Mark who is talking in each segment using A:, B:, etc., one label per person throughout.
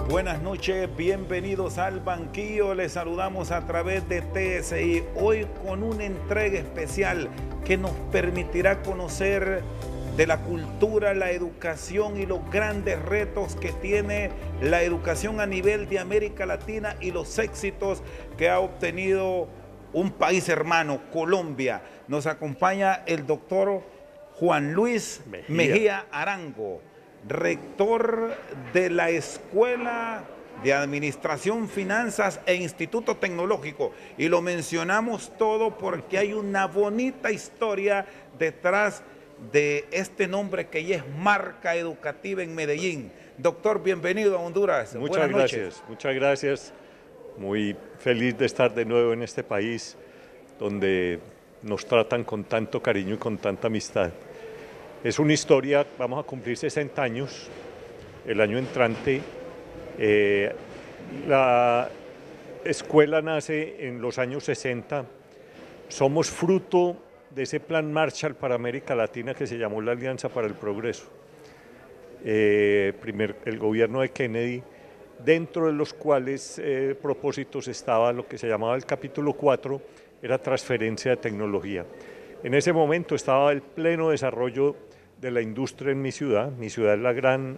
A: Buenas noches, bienvenidos al banquillo. Les saludamos a través de TSI, hoy con una entrega especial que nos permitirá conocer de la cultura, la educación y los grandes retos que tiene la educación a nivel de América Latina y los éxitos que ha obtenido un país hermano, Colombia. Nos acompaña el doctor Juan Luis Mejía Arango, rector de la Escuela de Administración, Finanzas e Instituto Tecnológico. Y lo mencionamos todo porque hay una bonita historia detrás de este nombre que ya es marca educativa en Medellín. Doctor, bienvenido a Honduras.
B: Muchas gracias, muchas gracias. Muy feliz de estar de nuevo en este país donde nos tratan con tanto cariño y con tanta amistad. Es una historia, vamos a cumplir 60 años el año entrante. La escuela nace en los años 60. Somos fruto de ese plan Marshall para América Latina que se llamó la Alianza para el Progreso. El gobierno de Kennedy, dentro de los cuales propósitos estaba lo que se llamaba el capítulo 4, era transferencia de tecnología. En ese momento estaba el pleno desarrollo de la industria en mi ciudad es la gran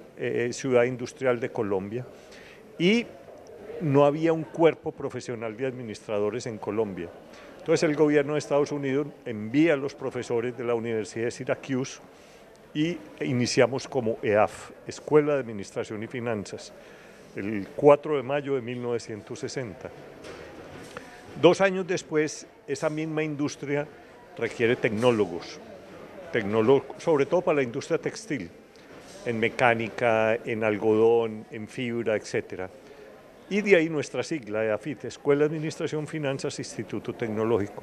B: ciudad industrial de Colombia, y no había un cuerpo profesional de administradores en Colombia. Entonces el gobierno de Estados Unidos envía a los profesores de la Universidad de Syracuse y iniciamos como EAF, Escuela de Administración y Finanzas, el 4 de mayo de 1960. 2 años después, esa misma industria requiere tecnólogos, sobre todo para la industria textil, en mecánica, en algodón, en fibra, etc. Y de ahí nuestra sigla, EAFIT, Escuela de Administración, Finanzas, Instituto Tecnológico.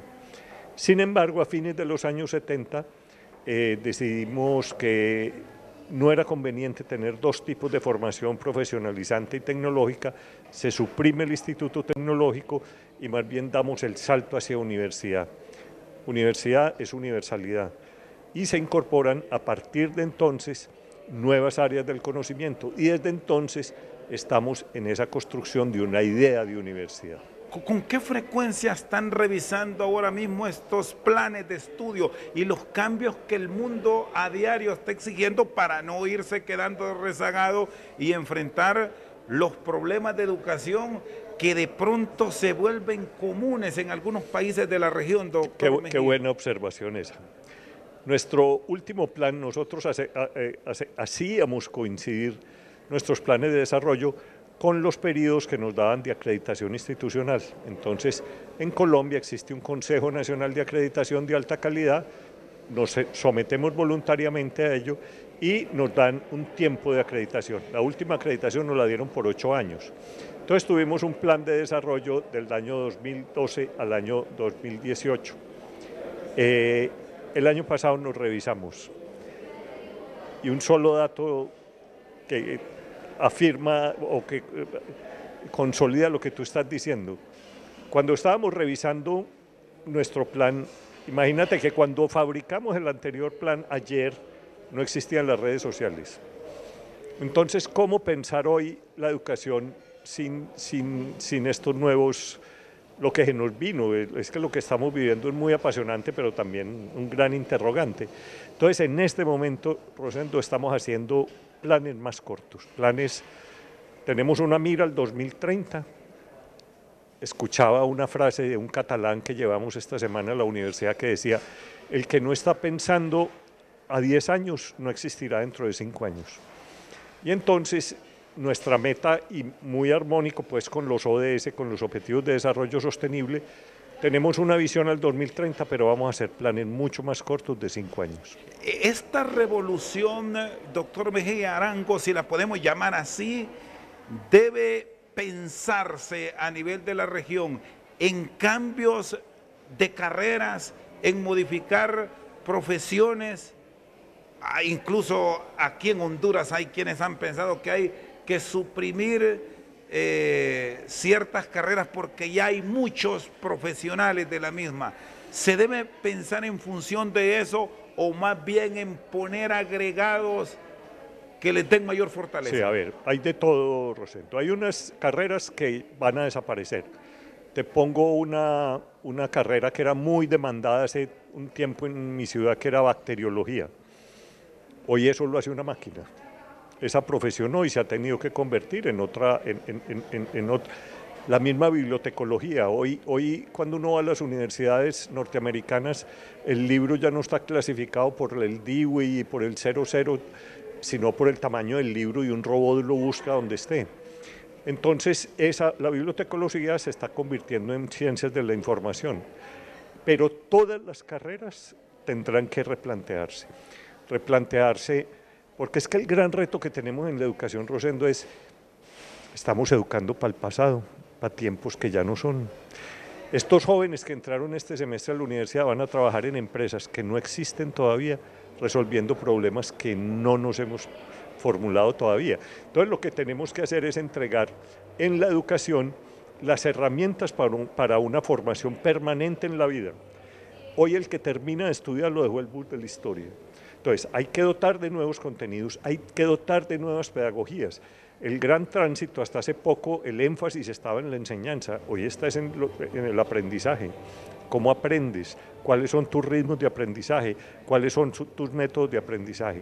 B: Sin embargo, a fines de los años 70, decidimos que no era conveniente tener 2 tipos de formación profesionalizante y tecnológica. Se suprime el Instituto Tecnológico y más bien damos el salto hacia universidad. Universidad es universalidad. Y se incorporan a partir de entonces nuevas áreas del conocimiento. Y desde entonces estamos en esa construcción de una idea de universidad.
A: ¿Con qué frecuencia están revisando ahora mismo estos planes de estudio y los cambios que el mundo a diario está exigiendo para no irse quedando rezagado y enfrentar los problemas de educación que de pronto se vuelven comunes en algunos países de la región, doctor Mejía?
B: Qué buena observación esa. Nuestro último plan, nosotros hacíamos coincidir nuestros planes de desarrollo con los periodos que nos daban de acreditación institucional. Entonces, en Colombia existe un Consejo Nacional de Acreditación de Alta Calidad, nos sometemos voluntariamente a ello y nos dan un tiempo de acreditación. La última acreditación nos la dieron por 8 años. Entonces tuvimos un plan de desarrollo del año 2012 al año 2018. El año pasado nos revisamos y un solo dato que afirma o que consolida lo que tú estás diciendo. Cuando estábamos revisando nuestro plan, imagínate que cuando fabricamos el anterior plan ayer no existían las redes sociales. Entonces, ¿cómo pensar hoy la educación sin estos nuevos, lo que se nos vino? Es que lo que estamos viviendo es muy apasionante, pero también un gran interrogante. Entonces, en este momento, Rosendo, estamos haciendo planes más cortos, tenemos una mira al 2030. Escuchaba una frase de un catalán que llevamos esta semana a la universidad que decía: el que no está pensando a 10 años no existirá dentro de 5 años. Y entonces nuestra meta, y muy armónico pues con los ODS, con los Objetivos de Desarrollo Sostenible, tenemos una visión al 2030, pero vamos a hacer planes mucho más cortos de 5 años.
A: Esta revolución, doctor Mejía Arango, si la podemos llamar así, debe pensarse a nivel de la región en cambios de carreras, en modificar profesiones. Incluso aquí en Honduras hay quienes han pensado que hay que suprimir ciertas carreras porque ya hay muchos profesionales de la misma. ¿Se debe pensar en función de eso o más bien en poner agregados que les den mayor fortaleza?
B: Sí, a ver, hay de todo, Rosendo. Hay unas carreras que van a desaparecer. Te pongo una carrera que era muy demandada hace un tiempo en mi ciudad, que era bacteriología. Hoy eso lo hace una máquina. Esa profesión hoy se ha tenido que convertir en otra, la misma bibliotecología. Hoy cuando uno va a las universidades norteamericanas, el libro ya no está clasificado por el Dewey y por el 00, sino por el tamaño del libro, y un robot lo busca donde esté. Entonces, la bibliotecología se está convirtiendo en ciencias de la información, pero todas las carreras tendrán que replantearse, porque es que el gran reto que tenemos en la educación, Rosendo, es estamos educando para el pasado, para tiempos que ya no son. Estos jóvenes que entraron este semestre a la universidad van a trabajar en empresas que no existen todavía, resolviendo problemas que no nos hemos formulado todavía. Entonces lo que tenemos que hacer es entregar en la educación las herramientas para una formación permanente en la vida. Hoy el que termina de estudiar lo dejó el bus de la historia. Entonces hay que dotar de nuevos contenidos, hay que dotar de nuevas pedagogías. El gran tránsito, hasta hace poco el énfasis estaba en la enseñanza, hoy está en el aprendizaje. ¿Cómo aprendes? ¿Cuáles son tus ritmos de aprendizaje? ¿Cuáles son tus métodos de aprendizaje?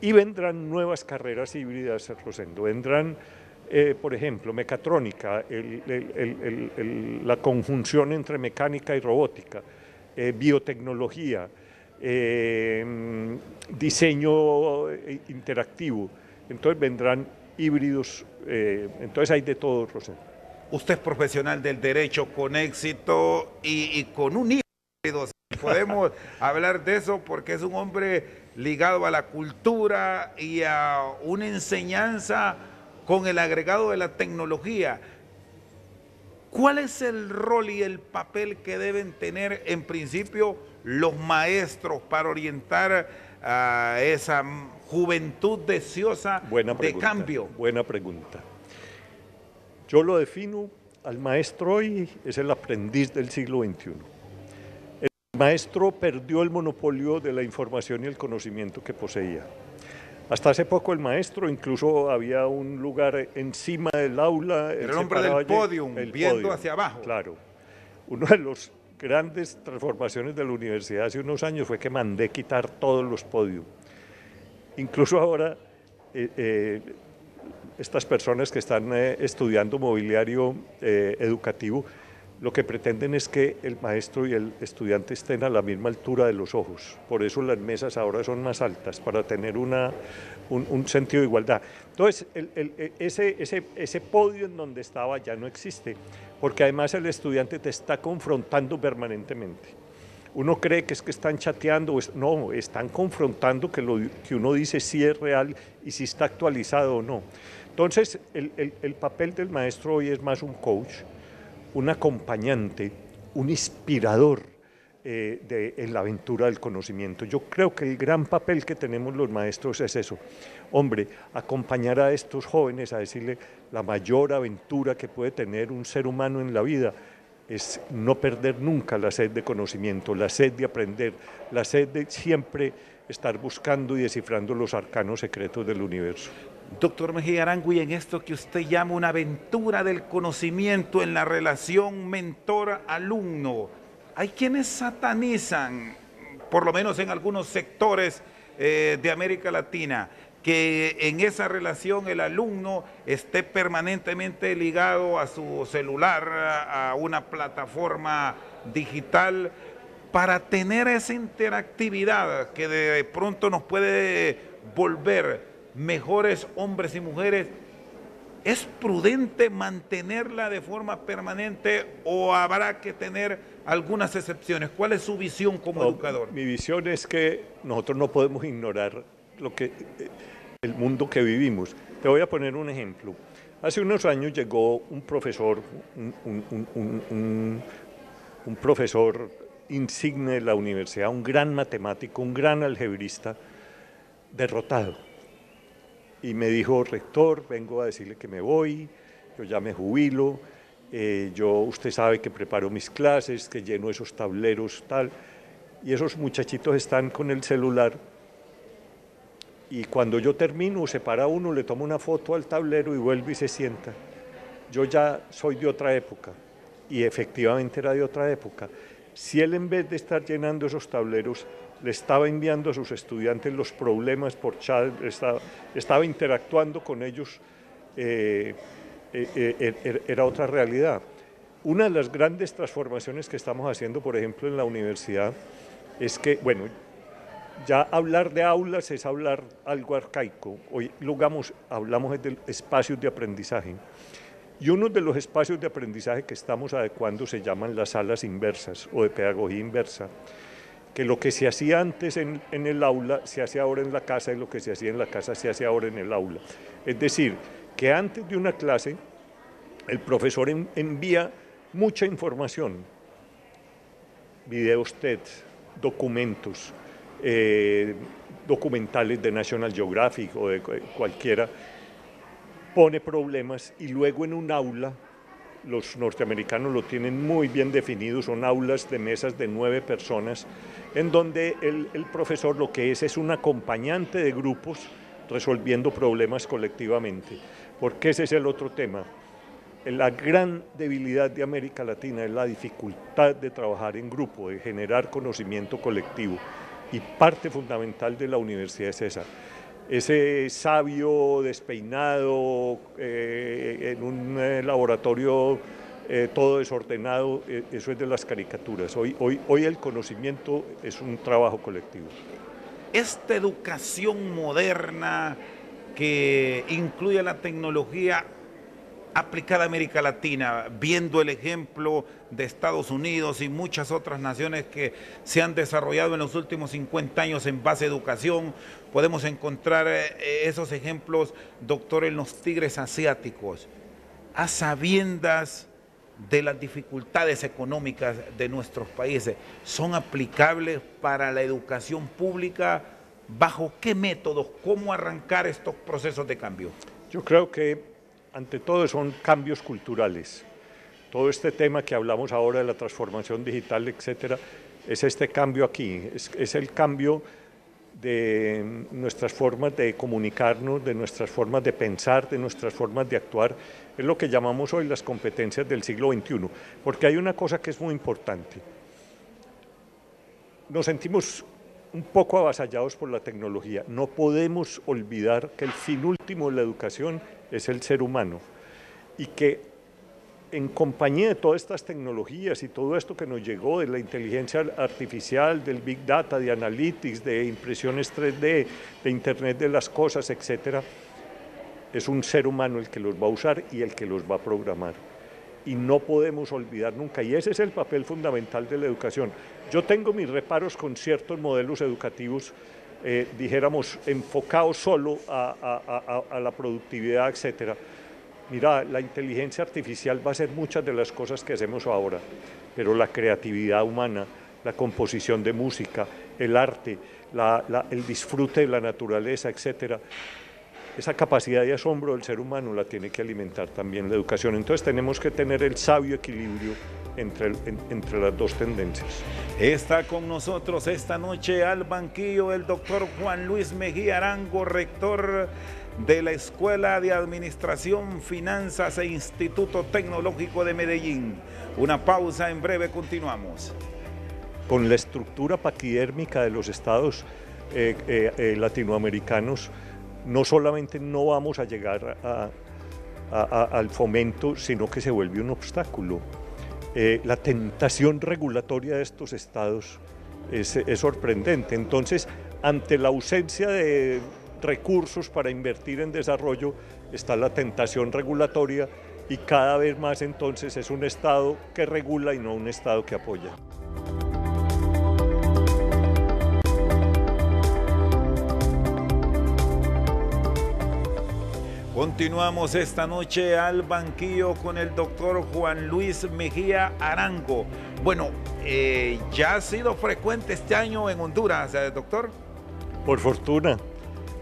B: Y vendrán nuevas carreras híbridas, Rosendo. Vendrán, por ejemplo, mecatrónica, la conjunción entre mecánica y robótica, biotecnología, diseño interactivo. Entonces vendrán híbridos, entonces hay de todo, Rosendo.
A: Usted es profesional del derecho con éxito y con un híbrido. Podemos hablar de eso porque es un hombre ligado a la cultura y a una enseñanza con el agregado de la tecnología. ¿Cuál es el rol y el papel que deben tener en principio los maestros para orientar a esa juventud deseosa de cambio?
B: Buena pregunta. Yo lo defino, al maestro hoy es el aprendiz del siglo XXI. El maestro perdió el monopolio de la información y el conocimiento que poseía. Hasta hace poco el maestro, incluso había un lugar encima del aula.
A: El hombre del podium, viendo hacia abajo.
B: Claro. Una de las grandes transformaciones de la universidad hace unos años fue que mandé quitar todos los podios. Incluso ahora, estas personas que están estudiando mobiliario educativo, lo que pretenden es que el maestro y el estudiante estén a la misma altura de los ojos. Por eso las mesas ahora son más altas, para tener un sentido de igualdad. Entonces, ese podio en donde estaba ya no existe, porque además el estudiante te está confrontando permanentemente. Uno cree que es que están chateando, no, están confrontando que lo que uno dice sí es real y si está actualizado o no. Entonces, el papel del maestro hoy es más un coach, un acompañante, un inspirador en la aventura del conocimiento. Yo creo que el gran papel que tenemos los maestros es eso. Hombre, acompañar a estos jóvenes a decirle la mayor aventura que puede tener un ser humano en la vida es no perder nunca la sed de conocimiento, la sed de aprender, la sed de siempre estar buscando y descifrando los arcanos secretos del universo.
A: Doctor Mejía Arangui, en esto que usted llama una aventura del conocimiento en la relación mentor-alumno, hay quienes satanizan, por lo menos en algunos sectores de América Latina, que en esa relación el alumno esté permanentemente ligado a su celular, a una plataforma digital, para tener esa interactividad que de pronto nos puede volver mejores hombres y mujeres. ¿Es prudente mantenerla de forma permanente o habrá que tener algunas excepciones? ¿Cuál es su visión como educador?
B: Mi visión es que nosotros no podemos ignorar el mundo que vivimos. Te voy a poner un ejemplo. Hace unos años llegó un profesor, un profesor insigne de la universidad, un gran matemático, un gran algebrista, derrotado. Y me dijo: rector, vengo a decirle que me voy, yo ya me jubilo, usted sabe que preparo mis clases, que lleno esos tableros, tal, y esos muchachitos están con el celular y cuando yo termino se para uno, le toma una foto al tablero y vuelve y se sienta. Yo ya soy de otra época y efectivamente era de otra época. Si él en vez de estar llenando esos tableros le estaba enviando a sus estudiantes los problemas por chat, estaba interactuando con ellos, era otra realidad. Una de las grandes transformaciones que estamos haciendo, por ejemplo, en la universidad, es que, bueno, ya hablar de aulas es hablar algo arcaico. Hoy hablamos de espacios de aprendizaje. Y uno de los espacios de aprendizaje que estamos adecuando se llaman las salas inversas o de pedagogía inversa, que lo que se hacía antes en el aula se hace ahora en la casa y lo que se hacía en la casa se hace ahora en el aula. Es decir, que antes de una clase el profesor envía mucha información, videos TED, documentos, documentales de National Geographic o de cualquiera, pone problemas y luego en un aula, los norteamericanos lo tienen muy bien definido, son aulas de mesas de 9 personas, en donde el profesor lo que es un acompañante de grupos resolviendo problemas colectivamente, porque ese es el otro tema. La gran debilidad de América Latina es la dificultad de trabajar en grupo, de generar conocimiento colectivo, y parte fundamental de la universidad es esa. Ese sabio despeinado en un laboratorio todo desordenado, eso es de las caricaturas. Hoy el conocimiento es un trabajo colectivo.
A: Esta educación moderna que incluye la tecnología aplicada a América Latina, viendo el ejemplo de Estados Unidos y muchas otras naciones que se han desarrollado en los últimos 50 años en base a educación, podemos encontrar esos ejemplos, doctor, en los tigres asiáticos, a sabiendas de las dificultades económicas de nuestros países. ¿Son aplicables para la educación pública? ¿Bajo qué métodos? ¿Cómo arrancar estos procesos de cambio?
B: Yo creo que ante todo son cambios culturales. Todo este tema que hablamos ahora de la transformación digital, etcétera, es este cambio aquí, es el cambio de nuestras formas de comunicarnos, de nuestras formas de pensar, de nuestras formas de actuar, es lo que llamamos hoy las competencias del siglo XXI, porque hay una cosa que es muy importante. Nos sentimos un poco avasallados por la tecnología. No podemos olvidar que el fin último de la educación es el ser humano y que en compañía de todas estas tecnologías y todo esto que nos llegó de la inteligencia artificial, del Big Data, de Analytics, de impresiones 3D, de Internet de las cosas, etcétera, es un ser humano el que los va a usar y el que los va a programar. Y no podemos olvidar nunca, y ese es el papel fundamental de la educación. Yo tengo mis reparos con ciertos modelos educativos, dijéramos, enfocados solo a la productividad, etcétera. Mira, la inteligencia artificial va a hacer muchas de las cosas que hacemos ahora, pero la creatividad humana, la composición de música, el arte, el disfrute de la naturaleza, etcétera, esa capacidad de asombro del ser humano la tiene que alimentar también la educación. Entonces tenemos que tener el sabio equilibrio entre las dos tendencias.
A: Está con nosotros esta noche al banquillo el doctor Juan Luis Mejía Arango, rector de la Escuela de Administración, Finanzas e Instituto Tecnológico de Medellín. Una pausa, en breve continuamos.
B: Con la estructura paquidérmica de los estados latinoamericanos, no solamente no vamos a llegar al fomento, sino que se vuelve un obstáculo. La tentación regulatoria de estos estados es sorprendente. Entonces, ante la ausencia de recursos para invertir en desarrollo, está la tentación regulatoria y cada vez más entonces es un estado que regula y no un estado que apoya.
A: Continuamos esta noche al banquillo con el doctor Juan Luis Mejía Arango. Bueno, ya ha sido frecuente este año en Honduras, doctor.
B: Por fortuna,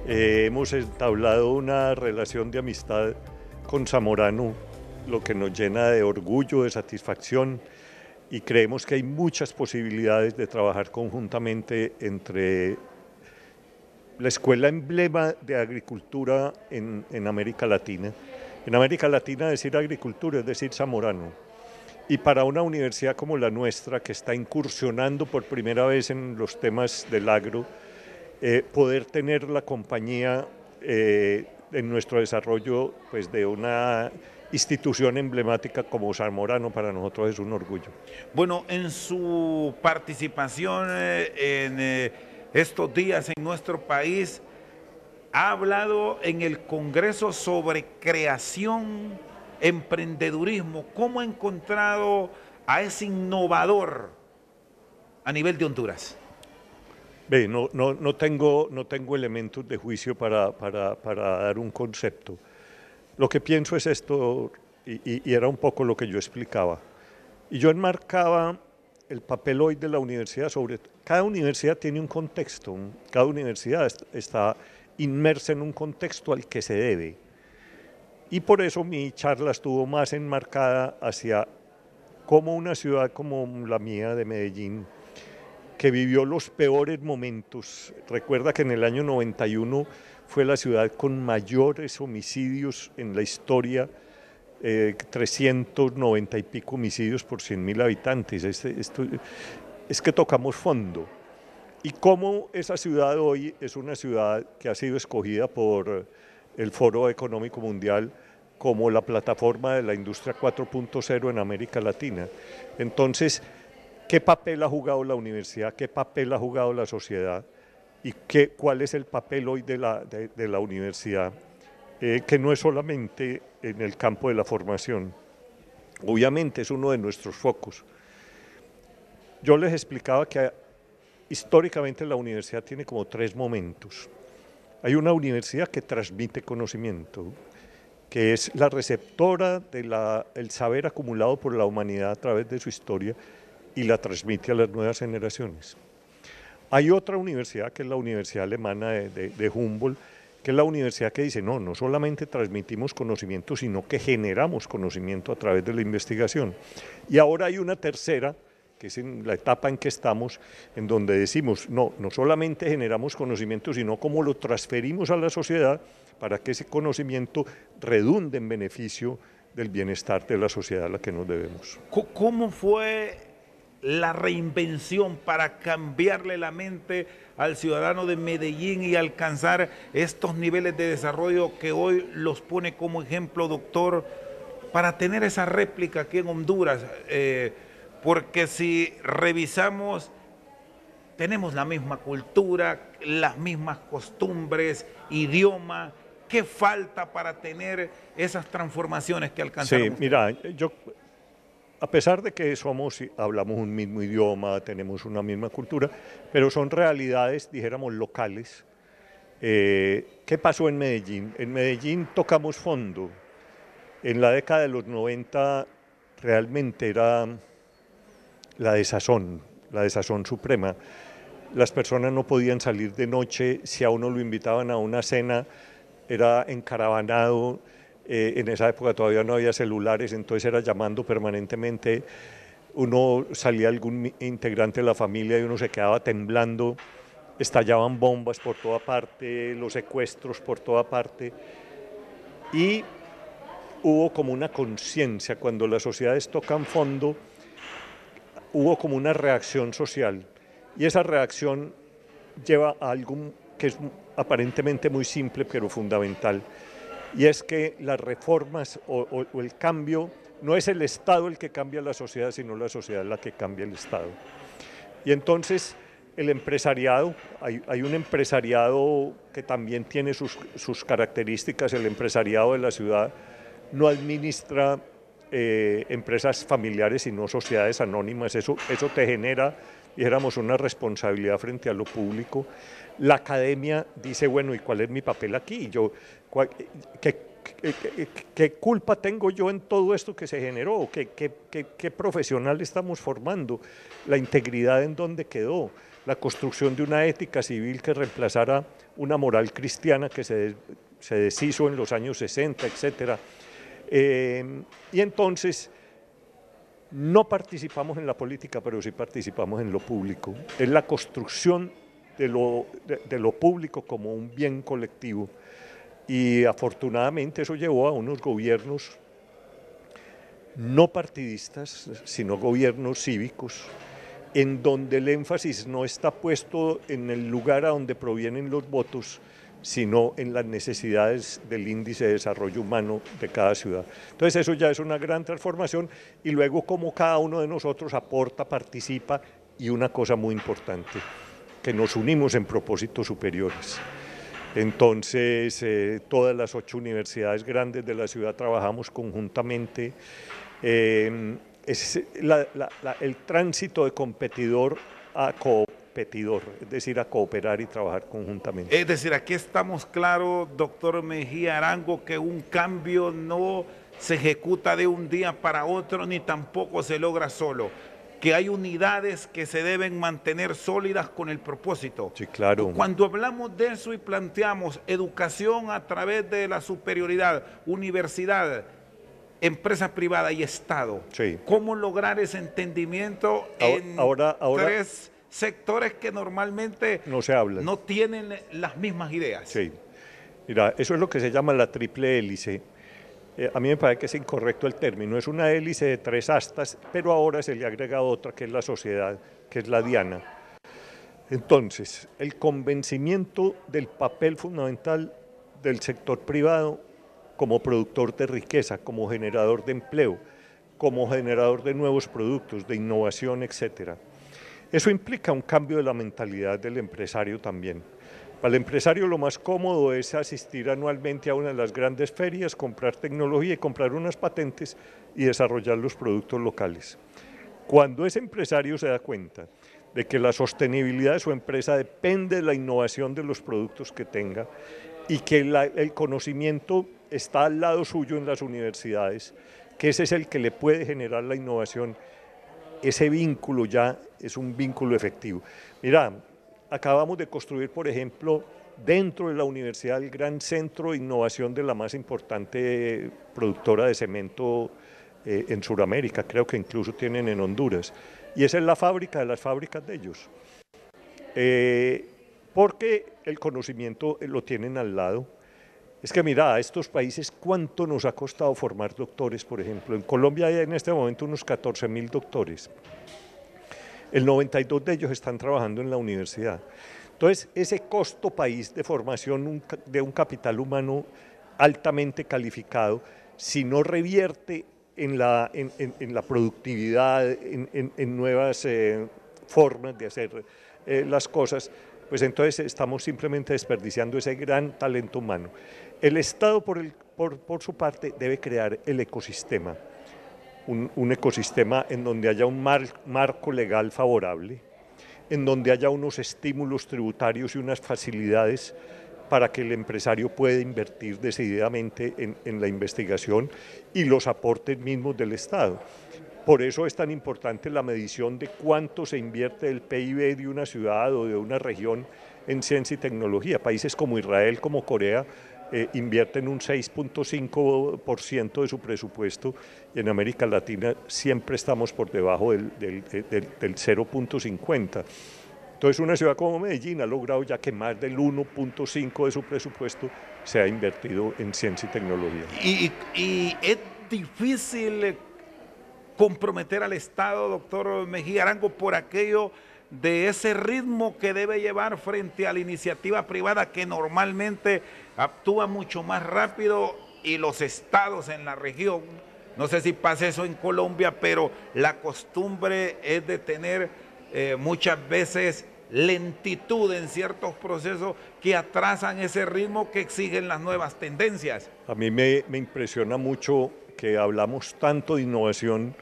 B: hemos entablado una relación de amistad con Zamorano, lo que nos llena de orgullo, de satisfacción, y creemos que hay muchas posibilidades de trabajar conjuntamente entre la escuela emblema de agricultura en América Latina. En América Latina decir agricultura es decir Zamorano. Y para una universidad como la nuestra, que está incursionando por primera vez en los temas del agro, poder tener la compañía en nuestro desarrollo pues, de una institución emblemática como Zamorano para nosotros es un orgullo.
A: Bueno, en su participación en estos días en nuestro país, ha hablado en el Congreso sobre creación, emprendedurismo. ¿Cómo ha encontrado a ese innovador a nivel de Honduras?
B: Ve, no tengo elementos de juicio para dar un concepto. Lo que pienso es esto, y era un poco lo que yo explicaba. Y yo enmarcaba el papel hoy de la universidad sobre... Cada universidad tiene un contexto, cada universidad está inmersa en un contexto al que se debe. Y por eso mi charla estuvo más enmarcada hacia cómo una ciudad como la mía de Medellín, que vivió los peores momentos, recuerda que en el año 91 fue la ciudad con mayores homicidios en la historia, 390 y pico homicidios por 100.000 habitantes. Es que tocamos fondo. Y cómo esa ciudad hoy es una ciudad que ha sido escogida por el Foro Económico Mundial como la plataforma de la industria 4.0 en América Latina. Entonces, ¿qué papel ha jugado la universidad? ¿Qué papel ha jugado la sociedad? ¿Y cuál es el papel hoy de la universidad? Que no es solamente en el campo de la formación. Obviamente es uno de nuestros focos. Yo les explicaba que históricamente la universidad tiene como 3 momentos. Hay una universidad que transmite conocimiento, que es la receptora del saber acumulado por la humanidad a través de su historia y la transmite a las nuevas generaciones. Hay otra universidad, que es la Universidad Alemana de Humboldt, que es la universidad que dice, no solamente transmitimos conocimiento, sino que generamos conocimiento a través de la investigación. Y ahora hay una tercera, que es en la etapa en que estamos, en donde decimos, no solamente generamos conocimiento, sino cómo lo transferimos a la sociedad para que ese conocimiento redunde en beneficio del bienestar de la sociedad a la que nos debemos.
A: ¿Cómo fue la reinvención para cambiarle la mente al ciudadano de Medellín y alcanzar estos niveles de desarrollo que hoy los pone como ejemplo, doctor, para tener esa réplica aquí en Honduras? Porque si revisamos, tenemos la misma cultura, las mismas costumbres, idioma. ¿Qué falta para tener esas transformaciones que alcanzaron?
B: Sí, mira, yo, a pesar de que hablamos un mismo idioma, tenemos una misma cultura, pero son realidades, dijéramos, locales. ¿Qué pasó en Medellín? En Medellín tocamos fondo. En la década de los 90 realmente era la desazón suprema. Las personas no podían salir de noche, si a uno lo invitaban a una cena, era encaravanado. En esa época todavía no había celulares, entonces era llamando permanentemente. Uno salía algún integrante de la familia y uno se quedaba temblando, estallaban bombas por toda parte, los secuestros por toda parte. Y hubo como una conciencia, cuando las sociedades tocan fondo, hubo como una reacción social. Y esa reacción lleva a algo que es aparentemente muy simple, pero fundamental. Y es que las reformas o el cambio, no es el Estado el que cambia la sociedad, sino la sociedad la que cambia el Estado. Y entonces el empresariado, hay un empresariado que también tiene sus características. El empresariado de la ciudad no administra empresas familiares, sino sociedades anónimas. Eso te genera, dijéramos, una responsabilidad frente a lo público. La academia dice, bueno, ¿y cuál es mi papel aquí? ¿Qué culpa tengo yo en todo esto que se generó? ¿Qué profesional estamos formando? ¿La integridad en dónde quedó? La construcción de una ética civil que reemplazara una moral cristiana que se deshizo en los años 60, etcétera. Y entonces no participamos en la política, pero sí participamos en lo público. Es la construcción de lo público como un bien colectivo. Y afortunadamente eso llevó a unos gobiernos no partidistas, sino gobiernos cívicos, en donde el énfasis no está puesto en el lugar a donde provienen los votos, sino en las necesidades del índice de desarrollo humano de cada ciudad. Entonces eso ya es una gran transformación, y luego cómo cada uno de nosotros aporta, participa, y una cosa muy importante, que nos unimos en propósitos superiores. Entonces todas las 8 universidades grandes de la ciudad trabajamos conjuntamente. Es el tránsito de competidor a competidor, es decir, a cooperar y trabajar conjuntamente.
A: Es decir, aquí estamos claros, doctor Mejía Arango, que un cambio no se ejecuta de un día para otro, ni tampoco se logra solo, que hay unidades que se deben mantener sólidas con el propósito.
B: Sí, claro.
A: Cuando hablamos de eso y planteamos educación a través de la superioridad, universidad, empresa privada y Estado,
B: sí.
A: ¿Cómo lograr ese entendimiento en tres sectores que normalmente
B: no se hablan,
A: no tienen las mismas ideas?
B: Sí. Mira, eso es lo que se llama la triple hélice. A mí me parece que es incorrecto el término, es una hélice de 3 astas, pero ahora se le agrega otra que es la sociedad, que es la diana. Entonces, el convencimiento del papel fundamental del sector privado como productor de riqueza, como generador de empleo, como generador de nuevos productos, de innovación, etc. Eso implica un cambio de la mentalidad del empresario también. Para el empresario lo más cómodo es asistir anualmente a una de las grandes ferias, comprar tecnología y comprar unas patentes y desarrollar los productos locales. Cuando ese empresario se da cuenta de que la sostenibilidad de su empresa depende de la innovación de los productos que tenga y que el conocimiento está al lado suyo en las universidades, que ese es el que le puede generar la innovación, ese vínculo ya es un vínculo efectivo. Mira, acabamos de construir, por ejemplo, dentro de la universidad el gran centro de innovación de la más importante productora de cemento en Sudamérica, creo que incluso tienen en Honduras, y esa es la fábrica de las fábricas de ellos, porque el conocimiento lo tienen al lado. Es que mira, a estos países cuánto nos ha costado formar doctores, por ejemplo. En Colombia hay en este momento unos 14.000 doctores. El 92 de ellos están trabajando en la universidad. Entonces, ese costo país de formación de un capital humano altamente calificado, si no revierte en la productividad, en nuevas formas de hacer las cosas, pues entonces estamos simplemente desperdiciando ese gran talento humano. El Estado, por su parte, debe crear el ecosistema, un ecosistema en donde haya un marco legal favorable, en donde haya unos estímulos tributarios y unas facilidades para que el empresario pueda invertir decididamente en la investigación y los aportes mismos del Estado. Por eso es tan importante la medición de cuánto se invierte del PIB de una ciudad o de una región en ciencia y tecnología. Países como Israel, como Corea, invierten un 6.5% de su presupuesto, y en América Latina siempre estamos por debajo del 0.50%. Entonces una ciudad como Medellín ha logrado ya que más del 1.5% de su presupuesto se ha invertido en ciencia y tecnología.
A: Y es difícil comprometer al Estado, doctor Mejía Arango, por aquello de ese ritmo que debe llevar frente a la iniciativa privada, que normalmente actúa mucho más rápido, y los estados en la región, no sé si pasa eso en Colombia, pero la costumbre es de tener muchas veces lentitud en ciertos procesos que atrasan ese ritmo que exigen las nuevas tendencias.
B: A mí me impresiona mucho que hablamos tanto de innovación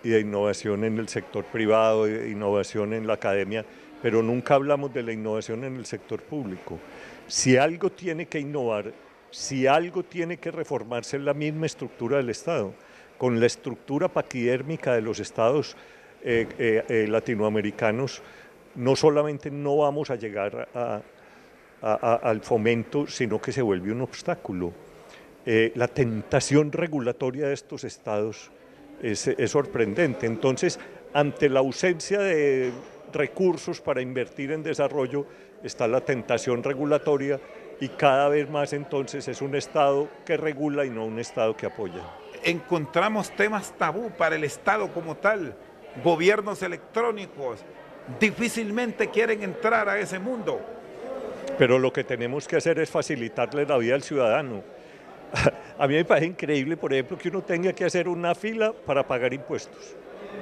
B: y de innovación en el sector privado, de innovación en la academia, pero nunca hablamos de la innovación en el sector público. Si algo tiene que innovar, si algo tiene que reformarse, es la misma estructura del Estado. Con la estructura paquidérmica de los estados latinoamericanos, no solamente no vamos a llegar al fomento, sino que se vuelve un obstáculo. La tentación regulatoria de estos estados es sorprendente. Entonces, ante la ausencia de recursos para invertir en desarrollo, está la tentación regulatoria y cada vez más entonces es un Estado que regula y no un Estado que apoya.
A: Encontramos temas tabú para el Estado como tal, gobiernos electrónicos, difícilmente quieren entrar a ese mundo.
B: Pero lo que tenemos que hacer es facilitarle la vida al ciudadano. A mí me parece increíble, por ejemplo, que uno tenga que hacer una fila para pagar impuestos.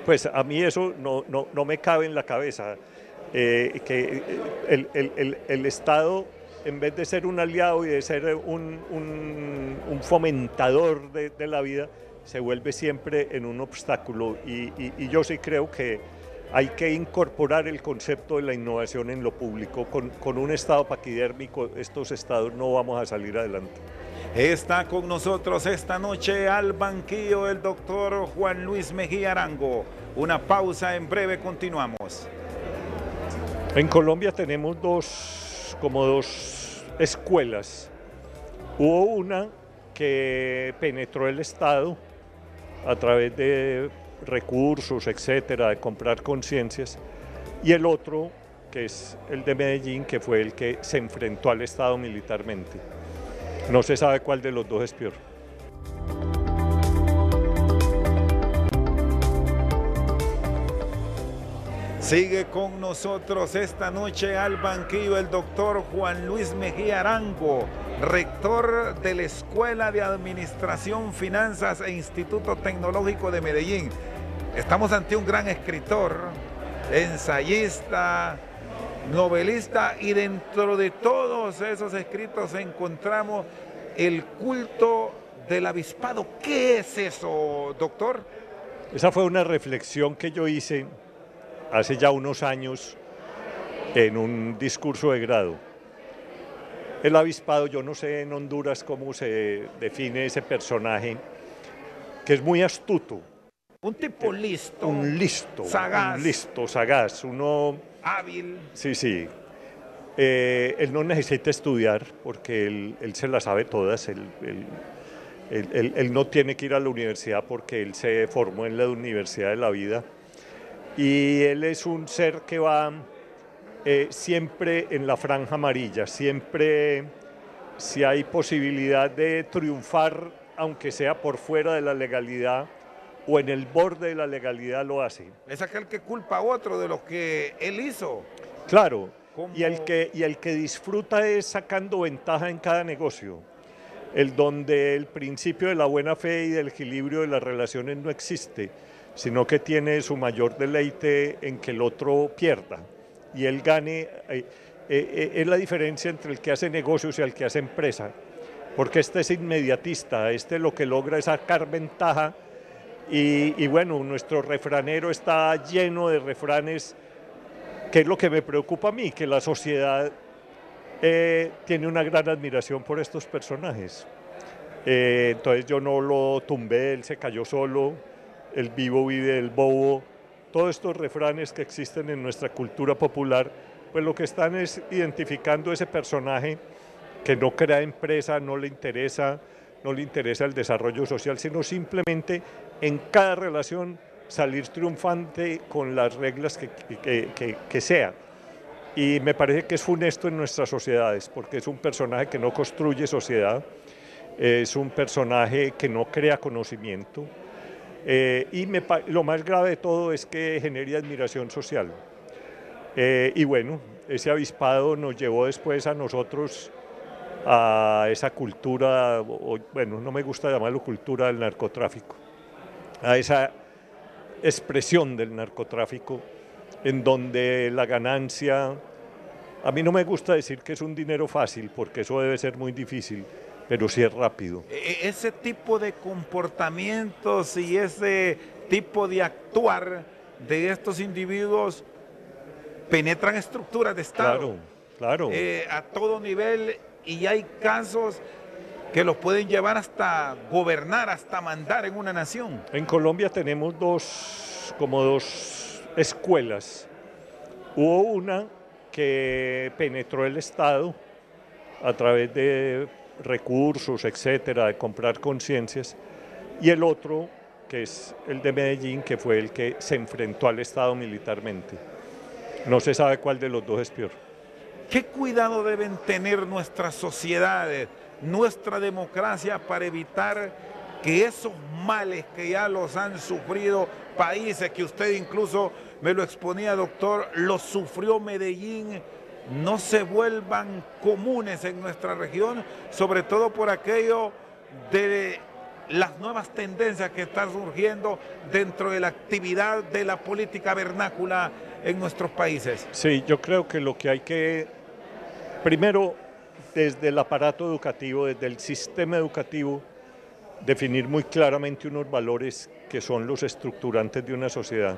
B: Pues a mí eso no me cabe en la cabeza, que el Estado, en vez de ser un aliado y de ser un fomentador de la vida, se vuelve siempre en un obstáculo. Y yo sí creo que hay que incorporar el concepto de la innovación en lo público. Con un Estado paquidérmico, estos estados no vamos a salir adelante.
A: Está con nosotros esta noche al banquillo el doctor Juan Luis Mejía Arango. Una pausa, en breve continuamos.
B: En Colombia tenemos dos escuelas. Hubo una que penetró el Estado a través de recursos, etcétera, de comprar conciencias, y el otro, que es el de Medellín, que fue el que se enfrentó al Estado militarmente. No se sabe cuál de los dos es peor.
A: Sigue con nosotros esta noche al banquillo el doctor Juan Luis Mejía Arango, rector de la Escuela de Administración, Finanzas e Instituto Tecnológico de Medellín. Estamos ante un gran escritor, ensayista, novelista, y dentro de todos esos escritos encontramos el culto del avispado. ¿Qué es eso, doctor?
B: Esa fue una reflexión que yo hice hace ya unos años en un discurso de grado. El avispado, yo no sé en Honduras cómo se define ese personaje, que es muy astuto.
A: Un tipo listo.
B: Un listo.
A: Sagaz.
B: Un listo, sagaz. Uno
A: hábil.
B: Sí, sí. Él no necesita estudiar porque él se las sabe todas. Él no tiene que ir a la universidad porque él se formó en la Universidad de la Vida. Y él es un ser que va siempre en la franja amarilla, siempre, si hay posibilidad de triunfar, aunque sea por fuera de la legalidad o en el borde de la legalidad, lo hace.
A: Es aquel que culpa a otro de lo que él hizo.
B: Claro, y el que disfruta es sacando ventaja en cada negocio, el donde el principio de la buena fe y del equilibrio de las relaciones no existe, sino que tiene su mayor deleite en que el otro pierda y él gane. Es la diferencia entre el que hace negocios y el que hace empresa, porque este es inmediatista, este lo que logra es sacar ventaja y bueno, nuestro refranero está lleno de refranes, que es lo que me preocupa a mí, que la sociedad tiene una gran admiración por estos personajes. Entonces yo no lo tumbé, él se cayó solo. El vivo vive del bobo, todos estos refranes que existen en nuestra cultura popular, pues lo que están es identificando ese personaje que no crea empresa, no le interesa el desarrollo social, sino simplemente en cada relación salir triunfante con las reglas que sea. Y me parece que es funesto en nuestras sociedades, porque es un personaje que no construye sociedad, es un personaje que no crea conocimiento. Lo más grave de todo es que genera admiración social. Y bueno, ese avispado nos llevó después a nosotros a esa cultura, bueno, no me gusta llamarlo cultura del narcotráfico, a esa expresión del narcotráfico en donde la ganancia, a mí no me gusta decir que es un dinero fácil porque eso debe ser muy difícil, pero sí es rápido.
A: Ese tipo de comportamientos y ese tipo de actuar de estos individuos penetran estructuras de Estado.
B: Claro.
A: A todo nivel, y hay casos que los pueden llevar hasta gobernar, hasta mandar en una nación.
B: En Colombia tenemos dos escuelas. Hubo una que penetró el Estado a través de recursos, etcétera, de comprar conciencias, y el otro, que es el de Medellín, que fue el que se enfrentó al Estado militarmente. No se sabe cuál de los dos es peor.
A: ¿Qué cuidado deben tener nuestras sociedades, nuestra democracia para evitar que esos males que ya los han sufrido países que usted incluso me lo exponía, doctor, los sufrió Medellín, no se vuelvan comunes en nuestra región, sobre todo por aquello de las nuevas tendencias que están surgiendo dentro de la actividad de la política vernácula en nuestros países?
B: Sí, yo creo que lo que hay que, primero, desde el aparato educativo, desde el sistema educativo, definir muy claramente unos valores que son los estructurantes de una sociedad.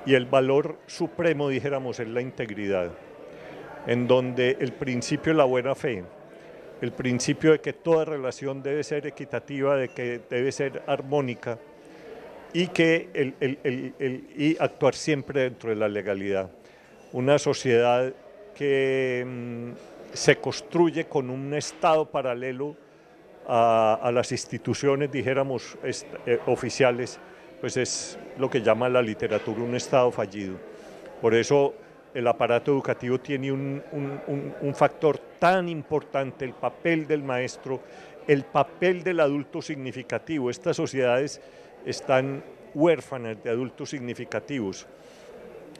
B: Y el valor supremo, dijéramos, es la integridad, en donde el principio de la buena fe, el principio de que toda relación debe ser equitativa, de que debe ser armónica y que y actuar siempre dentro de la legalidad. Una sociedad que se construye con un Estado paralelo a las instituciones, dijéramos, oficiales, pues es lo que llama la literatura un Estado fallido. Por eso el aparato educativo tiene un factor tan importante, el papel del maestro, el papel del adulto significativo. Estas sociedades están huérfanas de adultos significativos.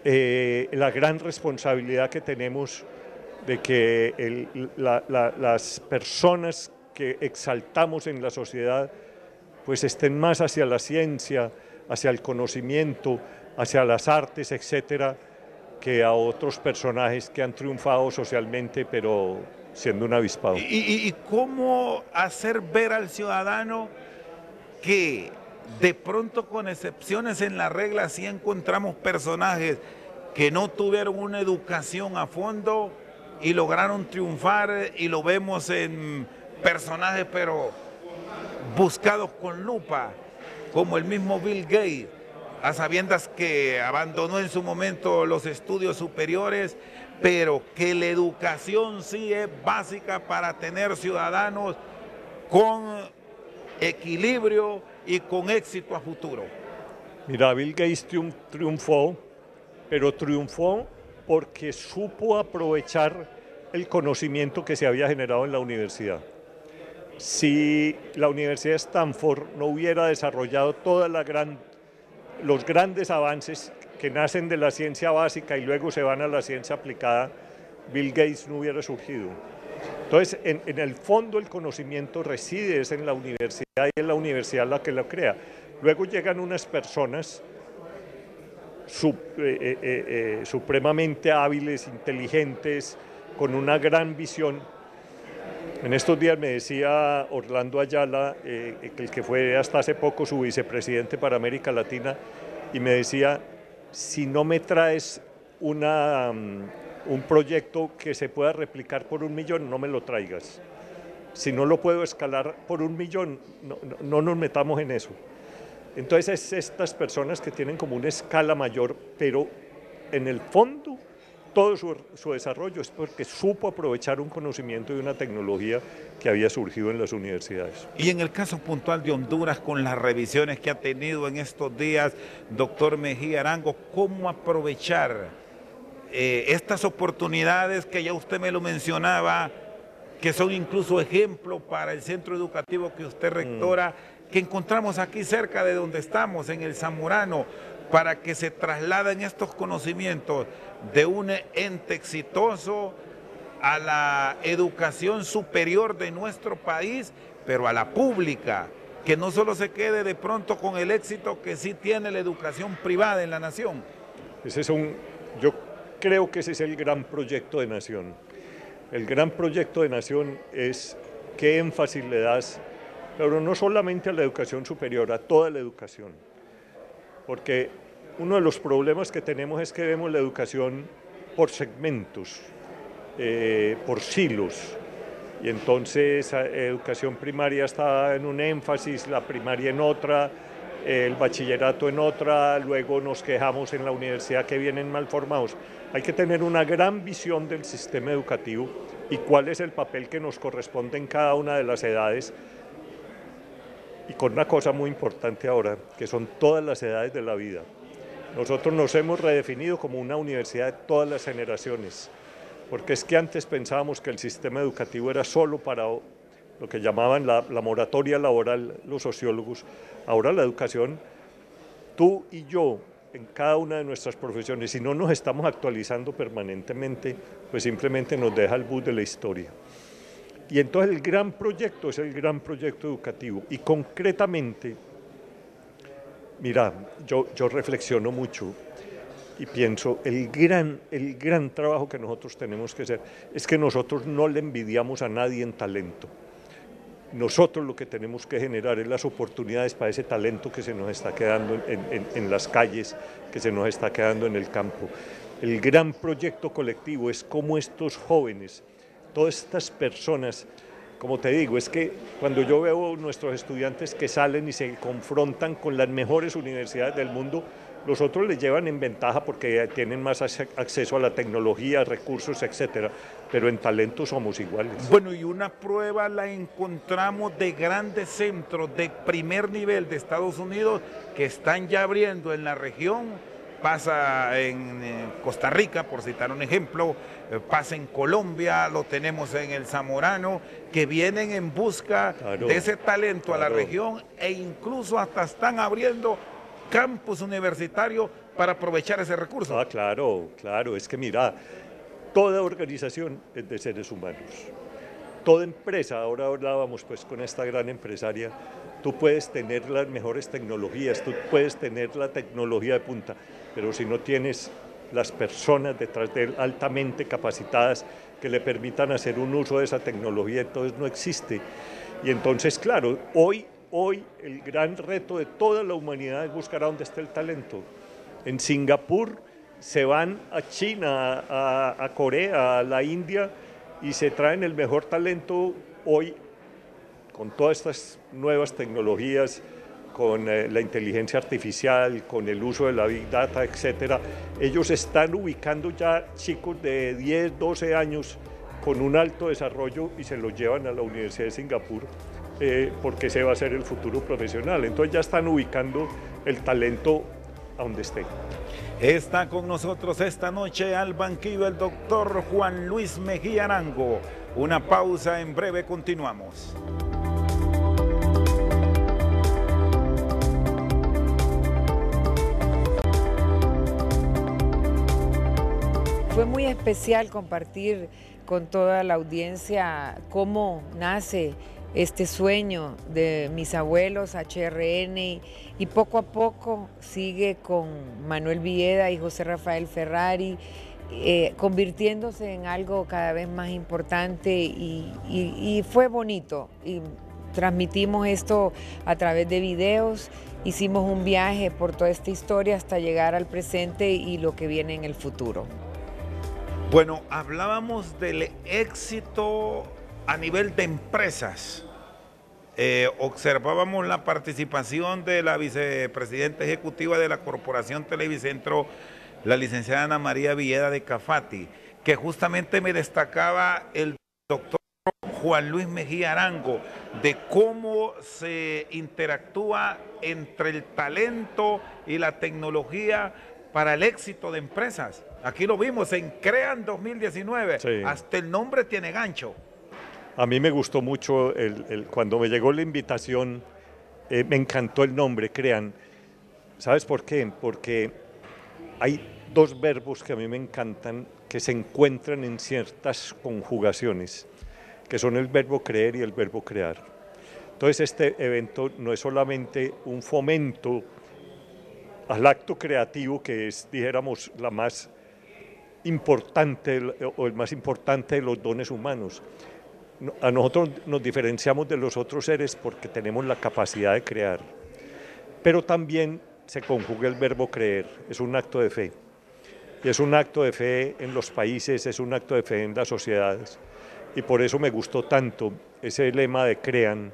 B: La gran responsabilidad que tenemos de que las personas que exaltamos en la sociedad pues estén más hacia la ciencia, hacia el conocimiento, hacia las artes, etcétera, que a otros personajes que han triunfado socialmente, pero siendo un avispado.
A: ¿Y cómo hacer ver al ciudadano que de pronto, con excepciones en la regla, sí encontramos personajes que no tuvieron una educación a fondo y lograron triunfar, y lo vemos en personajes pero buscados con lupa, como el mismo Bill Gates, a sabiendas que abandonó en su momento los estudios superiores, pero que la educación sí es básica para tener ciudadanos con equilibrio y con éxito a futuro?
B: Mira, Bill Gates triunfó, pero triunfó porque supo aprovechar el conocimiento que se había generado en la universidad. Si la Universidad de Stanford no hubiera desarrollado los grandes avances que nacen de la ciencia básica y luego se van a la ciencia aplicada, Bill Gates no hubiera surgido. Entonces, en el fondo el conocimiento reside en la universidad, y es la universidad la que lo crea. Luego llegan unas personas supremamente hábiles, inteligentes, con una gran visión. En estos días me decía Orlando Ayala, el que fue hasta hace poco su vicepresidente para América Latina, y me decía, si no me traes un proyecto que se pueda replicar por 1 millón, no me lo traigas. Si no lo puedo escalar por 1 millón, no nos metamos en eso. Entonces, estas personas que tienen como una escala mayor, pero en el fondo todo su desarrollo es porque supo aprovechar un conocimiento y una tecnología que había surgido en las universidades.
A: Y en el caso puntual de Honduras, con las revisiones que ha tenido en estos días, doctor Mejía Arango, ¿cómo aprovechar estas oportunidades que ya usted me lo mencionaba, que son incluso ejemplo para el centro educativo que usted rectora, que encontramos aquí cerca de donde estamos, en el Zamorano, para que se trasladen estos conocimientos de un ente exitoso a la educación superior de nuestro país, pero a la pública, que no solo se quede de pronto con el éxito que sí tiene la educación privada en la nación?
B: Yo creo que ese es el gran proyecto de nación. El gran proyecto de nación es qué énfasis le das, pero no solamente a la educación superior, a toda la educación. Porque uno de los problemas que tenemos es que vemos la educación por segmentos, por silos, y entonces educación primaria está en un énfasis, la primaria en otra, el bachillerato en otra, luego nos quejamos en la universidad que vienen mal formados. Hay que tener una gran visión del sistema educativo y cuál es el papel que nos corresponde en cada una de las edades, y con una cosa muy importante ahora, que son todas las edades de la vida. Nosotros nos hemos redefinido como una universidad de todas las generaciones, porque es que antes pensábamos que el sistema educativo era solo para lo que llamaban la moratoria laboral los sociólogos. Ahora la educación, tú y yo, en cada una de nuestras profesiones, si no nos estamos actualizando permanentemente, pues simplemente nos deja el bus de la historia. Y entonces el gran proyecto es el gran proyecto educativo. Y concretamente, mira, yo reflexiono mucho y pienso, el gran trabajo que nosotros tenemos que hacer es que nosotros no le envidiamos a nadie en talento. Nosotros lo que tenemos que generar es las oportunidades para ese talento que se nos está quedando en las calles, que se nos está quedando en el campo. El gran proyecto colectivo es cómo estos jóvenes, todas estas personas, como te digo, es que cuando yo veo nuestros estudiantes que salen y se confrontan con las mejores universidades del mundo, los otros les llevan en ventaja porque tienen más acceso a la tecnología, recursos, etcétera, pero en talento somos iguales.
A: Bueno, y una prueba la encontramos de grandes centros de primer nivel de Estados Unidos que están ya abriendo en la región. Pasa en Costa Rica, por citar un ejemplo, pasa en Colombia, lo tenemos en el Zamorano, que vienen en busca de ese talento a la región e incluso hasta están abriendo campus universitarios para aprovechar ese recurso.
B: Claro, es que mira, toda organización es de seres humanos. Toda empresa, ahora hablábamos pues con esta gran empresaria, tú puedes tener las mejores tecnologías, tú puedes tener la tecnología de punta, pero si no tienes las personas detrás de él altamente capacitadas que le permitan hacer un uso de esa tecnología, entonces no existe. Y entonces, claro, hoy el gran reto de toda la humanidad es buscar a dónde está el talento. En Singapur se van a China, a Corea, a la India y se traen el mejor talento hoy con todas estas nuevas tecnologías, con la inteligencia artificial, con el uso de la Big Data, etcétera. Ellos están ubicando ya chicos de 10, 12 años con un alto desarrollo y se los llevan a la Universidad de Singapur porque ese va a ser el futuro profesional. Entonces ya están ubicando el talento a donde esté.
A: Está con nosotros esta noche al banquillo el doctor Juan Luis Mejía Arango. Una pausa, en breve continuamos.
C: Fue muy especial compartir con toda la audiencia cómo nace este sueño de mis abuelos, HRN, y poco a poco sigue con Manuel Villeda y José Rafael Ferrari, convirtiéndose en algo cada vez más importante y fue bonito. Y transmitimos esto a través de videos, hicimos un viaje por toda esta historia hasta llegar al presente y lo que viene en el futuro.
A: Bueno, hablábamos del éxito a nivel de empresas. Observábamos la participación de la vicepresidenta ejecutiva de la Corporación Televicentro, la licenciada Ana María Villeda de Cafati, que justamente me destacaba el doctor Juan Luis Mejía Arango, de cómo se interactúa entre el talento y la tecnología para el éxito de empresas. Aquí lo vimos en CREAN 2019, sí. Hasta el nombre tiene gancho.
B: A mí me gustó mucho, cuando me llegó la invitación, me encantó el nombre, CREAN. ¿Sabes por qué? Porque hay dos verbos que a mí me encantan, que se encuentran en ciertas conjugaciones, que son el verbo creer y el verbo crear. Entonces este evento no es solamente un fomento al acto creativo, que es, dijéramos, la más importante o el más importante de los dones humanos. A nosotros nos diferenciamos de los otros seres porque tenemos la capacidad de crear, pero también se conjuga el verbo creer, es un acto de fe. Y es un acto de fe en los países, es un acto de fe en las sociedades. Y por eso me gustó tanto ese lema de CREAN,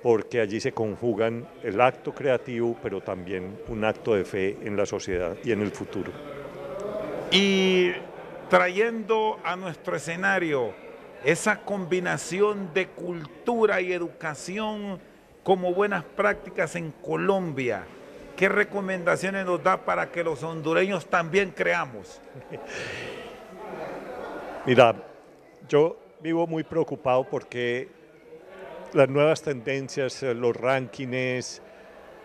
B: porque allí se conjugan el acto creativo, pero también un acto de fe en la sociedad y en el futuro.
A: Y trayendo a nuestro escenario esa combinación de cultura y educación como buenas prácticas en Colombia, ¿qué recomendaciones nos da para que los hondureños también creamos?
B: Mira, yo vivo muy preocupado porque las nuevas tendencias, los rankings,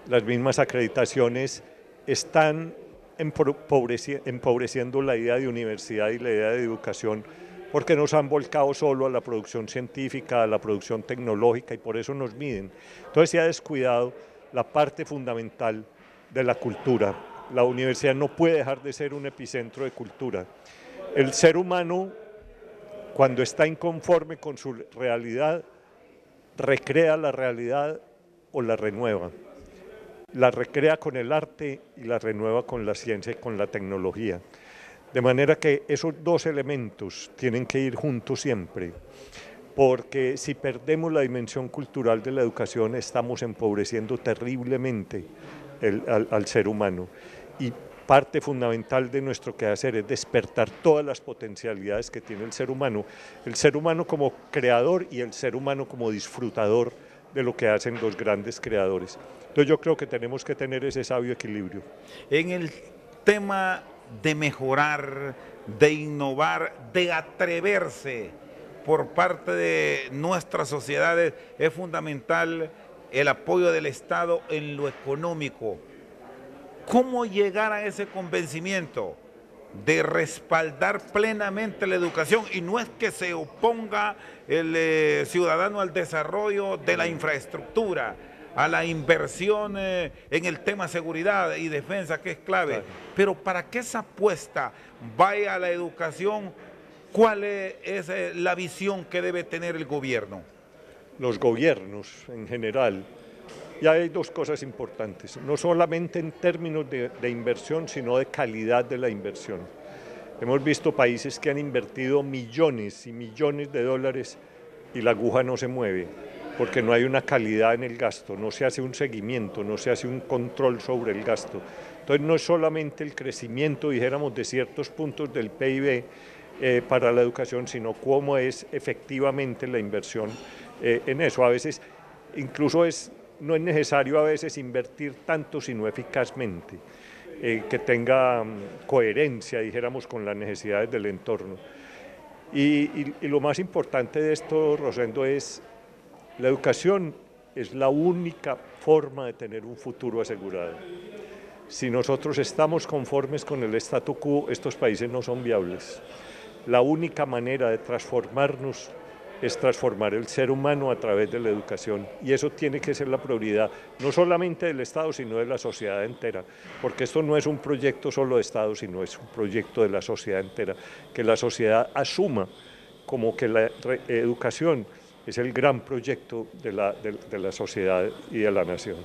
B: las mismas acreditaciones están empobreciendo la idea de universidad y la idea de educación, porque nos han volcado solo a la producción científica, a la producción tecnológica, y por eso nos miden. Entonces se ha descuidado la parte fundamental de la cultura. La universidad no puede dejar de ser un epicentro de cultura. El ser humano, cuando está inconforme con su realidad, recrea la realidad o la renueva. La recrea con el arte y la renueva con la ciencia y con la tecnología. De manera que esos dos elementos tienen que ir juntos siempre, porque si perdemos la dimensión cultural de la educación estamos empobreciendo terriblemente al ser humano. Y parte fundamental de nuestro quehacer es despertar todas las potencialidades que tiene el ser humano como creador y el ser humano como disfrutador de lo que hacen los grandes creadores. Entonces yo creo que tenemos que tener ese sabio equilibrio.
A: En el tema de mejorar, de innovar, de atreverse por parte de nuestras sociedades, es fundamental el apoyo del Estado en lo económico. ¿Cómo llegar a ese convencimiento de respaldar plenamente la educación? Y no es que se oponga el ciudadano al desarrollo de la infraestructura, a la inversión en el tema seguridad y defensa, que es clave. Claro. Pero para que esa apuesta vaya a la educación, ¿cuál es la visión que debe tener el gobierno?
B: Los gobiernos en general. Y hay dos cosas importantes, no solamente en términos de inversión, sino de calidad de la inversión. Hemos visto países que han invertido millones y millones de dólares y la aguja no se mueve, porque no hay una calidad en el gasto, no se hace un seguimiento, no se hace un control sobre el gasto. Entonces no es solamente el crecimiento, dijéramos, de ciertos puntos del PIB para la educación, sino cómo es efectivamente la inversión en eso. A veces incluso no es necesario a veces invertir tanto, sino eficazmente, que tenga coherencia, dijéramos, con las necesidades del entorno. Y lo más importante de esto, Rosendo, es la educación es la única forma de tener un futuro asegurado. Si nosotros estamos conformes con el statu quo, estos países no son viables. La única manera de transformarnos es transformar el ser humano a través de la educación, y eso tiene que ser la prioridad, no solamente del Estado, sino de la sociedad entera, porque esto no es un proyecto solo de Estado, sino es un proyecto de la sociedad entera, que la sociedad asuma como que la educación es el gran proyecto de la sociedad y de la nación.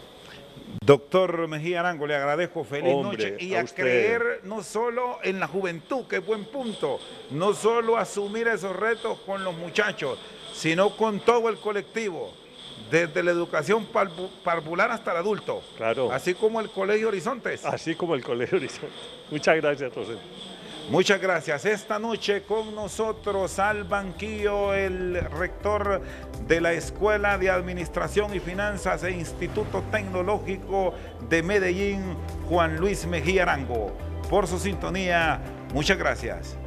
A: Doctor Mejía Arango, le agradezco, feliz noche, y a creer no solo en la juventud, que es buen punto, no solo asumir esos retos con los muchachos, sino con todo el colectivo, desde la educación parvular hasta el adulto,
B: claro.
A: Así como el Colegio Horizontes.
B: Así como el Colegio Horizontes. Muchas gracias, José.
A: Muchas gracias. Esta noche con nosotros al banquillo el rector de la Escuela de Administración y Finanzas e Instituto Tecnológico de Medellín, Juan Luis Mejía Arango. Por su sintonía, muchas gracias.